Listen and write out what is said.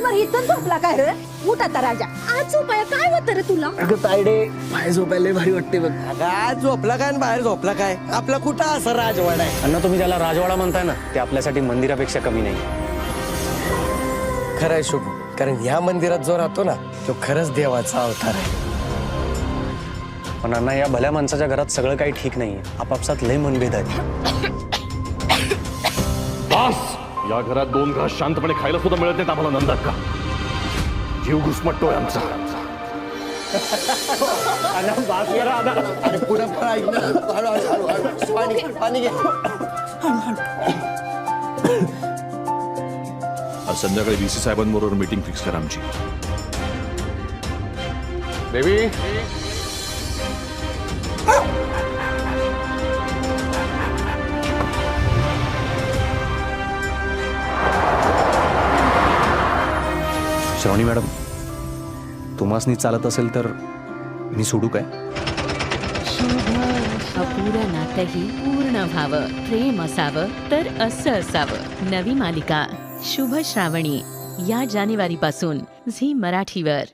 रात्रभर इथं झोपला काय रे? उठ आता राजा, आज झोपाय काय होतं रे तुला? अगं तायडे, बाहेर झोपायला भारी वाटते बघ. अगं आज झोपला काय आणि बाहेर झोपला काय? आपला कुठं असं राजवाडा आहे? अण्णा, तुम्ही ज्याला राजवाडा म्हणताय ना, ते आपल्यासाठी मंदिरापेक्षा कमी नाही. खरंय शुभ, कारण ह्या मंदिरात जो राहतो ना, तो खरंच देवाचा अवतार आहे. पण अण्णा, या भल्या माणसाच्या घरात सगळं काही ठीक नाहीये. आपापसात लय मनभेद आहेत. बास! या घरात 2 घास शांतपणे खायला सुद्धा मिळत नाहीत आम्हाला नंदात का? जीव घुसमटतोय आमचा. अरे पुढं पण ऐक ना. हळू. पाणी घे. आज संध्याकाळी VC साहेबांबरोबर मीटिंग फिक्स करा आमची. देवी, श्रावणी मॅडम, तुम्हासनी चालत असेल तर मी सोडू काय? शुभ अपुरं नातंही पूर्ण व्हावं, प्रेम असावं तर असं असावं. नवी मालिका शुभ श्रावणी या जानेवारीपासून झी मराठीवर.